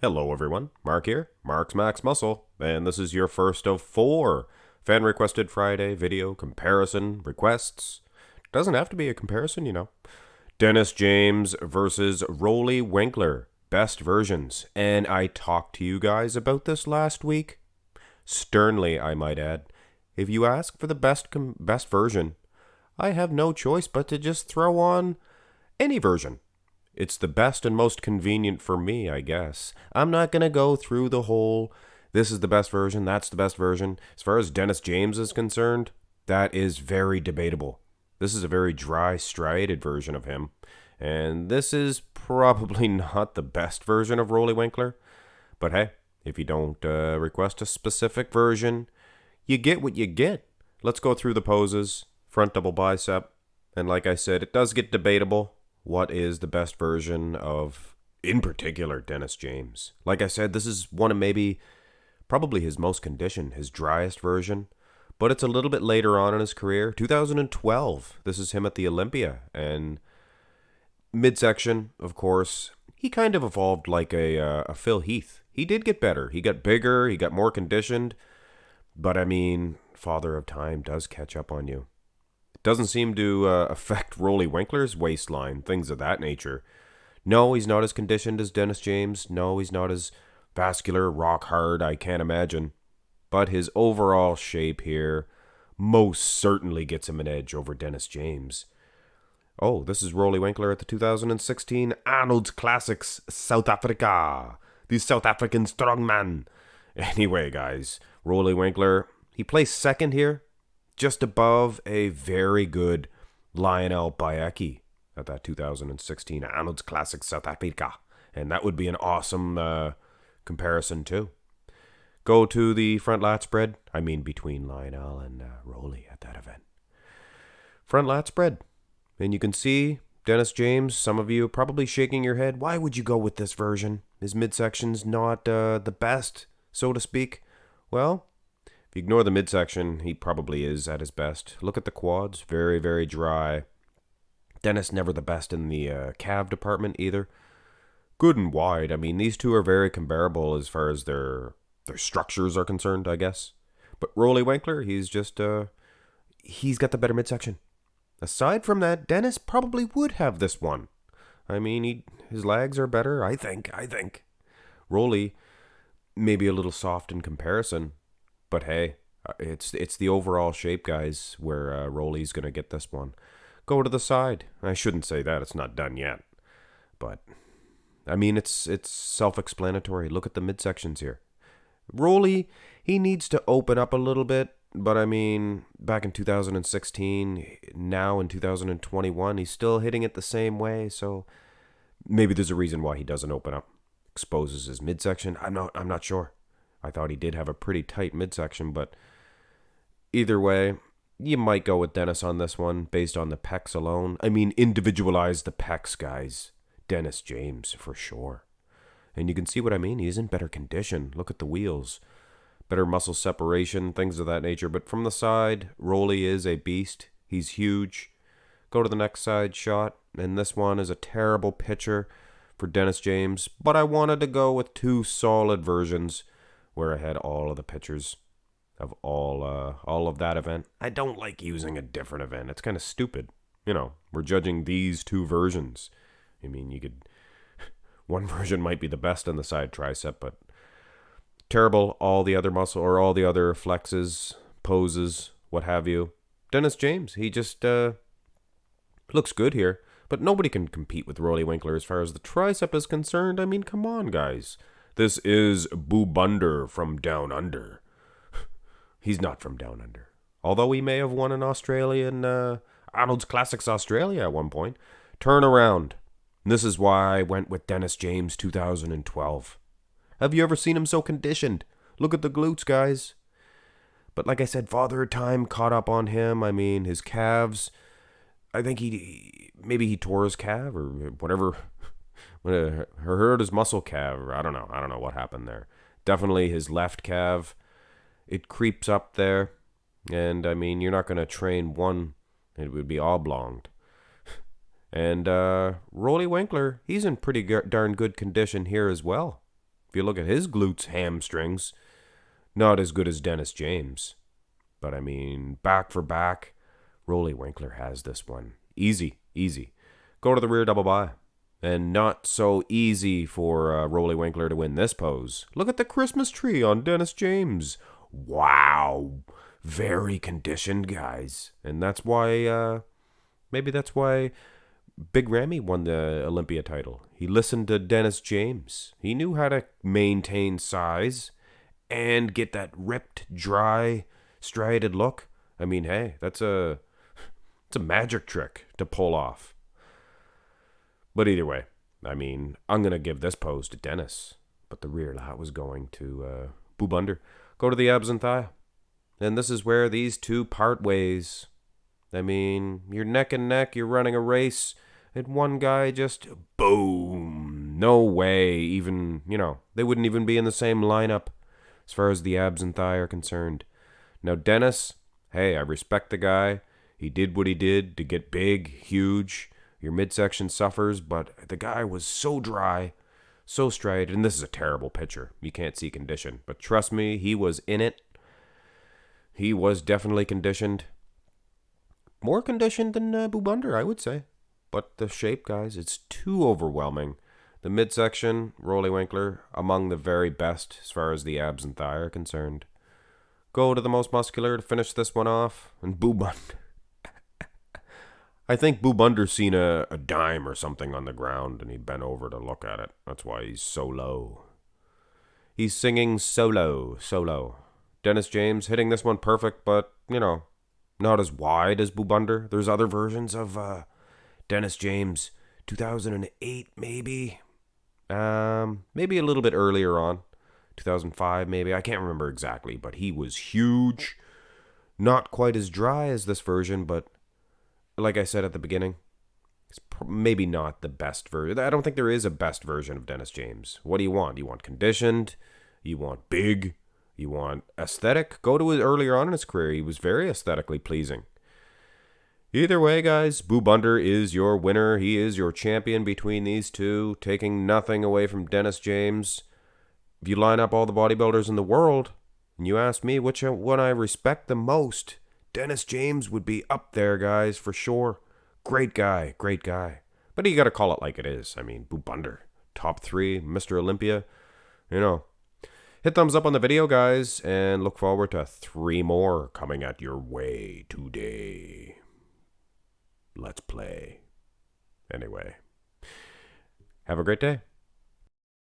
Hello everyone, Mark here, Mark's Max Muscle, and this is your first of 4 fan-requested Friday video comparison requests. Doesn't have to be a comparison, you know. Dennis James versus Roelly Winklaar, best versions, and I talked to you guys about this last week. Sternly, I might add. If you ask for the best version, I have no choice but to just throw on any version. It's the best and most convenient for me, I guess. I'm not going to go through the whole, this is the best version, that's the best version. As far as Dennis James is concerned, that is very debatable. This is a very dry, striated version of him. And this is probably not the best version of Roelly Winklaar. But hey, if you don't request a specific version, you get what you get. Let's go through the poses. Front double bicep. And like I said, it does get debatable. What is the best version of, in particular, Dennis James? Like I said, this is one of probably his most conditioned, his driest version. But it's a little bit later on in his career. 2012, this is him at the Olympia. And midsection, of course, he kind of evolved like a Phil Heath. He did get better. He got bigger. He got more conditioned. But I mean, Father of Time does catch up on you. Doesn't seem to affect Roelly Winklaar's waistline, things of that nature. No, he's not as conditioned as Dennis James. No, he's not as vascular, rock hard, I can't imagine. But his overall shape here most certainly gets him an edge over Dennis James. Oh, this is Roelly Winklaar at the 2016 Arnold Classics South Africa. The South African strongman. Anyway, guys, Roelly Winklaar, he placed second here, just above a very good Lionel Bayeki at that 2016 Arnold's Classic South Africa. And that would be an awesome comparison too. Go to the front lat spread. I mean between Lionel and Roelly at that event. Front lat spread. And you can see Dennis James, some of you probably shaking your head. Why would you go with this version? His midsection's not the best, so to speak. Well, if you ignore the midsection, he probably is at his best. Look at the quads. Very, very dry. Dennis never the best in the calf department either. Good and wide. I mean, these two are very comparable as far as their structures are concerned, I guess. But Roelly Winklaar, he's got the better midsection. Aside from that, Dennis probably would have this one. I mean, his legs are better, I think. Roelly, maybe a little soft in comparison. But hey, it's the overall shape, guys, where Roelly's going to get this one. Go to the side. I shouldn't say that. It's not done yet. But, I mean, it's self-explanatory. Look at the midsections here. Roelly, he needs to open up a little bit. But, I mean, back in 2016, now in 2021, he's still hitting it the same way. So, maybe there's a reason why he doesn't open up. Exposes his midsection. I'm not sure. I thought he did have a pretty tight midsection, but either way, you might go with Dennis on this one based on the pecs alone. I mean, individualize the pecs, guys. Dennis James, for sure. And you can see what I mean. He's in better condition. Look at the wheels. Better muscle separation, things of that nature. But from the side, Roelly is a beast. He's huge. Go to the next side shot. And this one is a terrible picture for Dennis James. But I wanted to go with 2 solid versions where I had all of the pictures of all of that event. I don't like using a different event. It's kind of stupid. You know, we're judging these 2 versions. I mean, one version might be the best on the side tricep, but terrible all the other muscle or all the other flexes, poses, what have you. Dennis James, he just looks good here, but nobody can compete with Roelly Winklaar as far as the tricep is concerned. I mean, come on, guys. This is Boo Bunder from Down Under. He's not from Down Under. Although he may have won an Australian, Arnold's Classics Australia at one point. Turn around. This is why I went with Dennis James 2012. Have you ever seen him so conditioned? Look at the glutes, guys. But like I said, Father Time caught up on him. I mean, his calves, I think maybe he tore his calf or whatever. Hurt his muscle calf. I don't know what happened there. Definitely his left calf. It creeps up there. And, I mean, you're not going to train one. It would be oblonged. And Roelly Winklaar, he's in pretty darn good condition here as well. If you look at his glutes, hamstrings, not as good as Dennis James. But I mean, back for back, Roelly Winklaar has this one. Easy, easy. Go to the rear double by. And not so easy for Roelly Winklaar to win this pose. Look at the Christmas tree on Dennis James. Wow. Very conditioned, guys. And that's why, maybe that's why Big Ramy won the Olympia title. He listened to Dennis James. He knew how to maintain size and get that ripped, dry, striated look. I mean, hey, it's a magic trick to pull off. But either way, I mean, I'm going to give this pose to Dennis. But the rear lat was going to Boob Under. Go to the abs and thigh. And this is where these two part ways. I mean, you're neck and neck, you're running a race, and one guy just boom. No way, even, they wouldn't even be in the same lineup as far as the abs and thigh are concerned. Now, Dennis, hey, I respect the guy. He did what he did to get big, huge. Your midsection suffers, but the guy was so dry, so striated, and this is a terrible picture. You can't see condition, but trust me, he was in it. He was definitely conditioned. More conditioned than Boob Under, I would say. But the shape, guys, it's too overwhelming. The midsection, Roelly Winklaar, among the very best as far as the abs and thigh are concerned. Go to the most muscular to finish this one off, and Boob Under. I think Boob Under seen a dime or something on the ground, and he bent over to look at it. That's why he's so low. He's singing solo. Dennis James hitting this one perfect, but, not as wide as Boob Under. There's other versions of Dennis James, 2008 maybe. Maybe a little bit earlier on. 2005 maybe. I can't remember exactly, but he was huge. Not quite as dry as this version, but like I said at the beginning, it's maybe not the best version. I don't think there is a best version of Dennis James. What do you want? You want conditioned? You want big? You want aesthetic? Go to his earlier on in his career. He was very aesthetically pleasing. Either way, guys, Boob Under is your winner. He is your champion between these two, taking nothing away from Dennis James. If you line up all the bodybuilders in the world, and you ask me which one I respect the most, Dennis James would be up there, guys, for sure. Great guy. But you got to call it like it is. I mean, Boob Under, top 3, Mr. Olympia. Hit thumbs up on the video, guys, and look forward to 3 more coming at your way today. Let's play. Anyway, have a great day.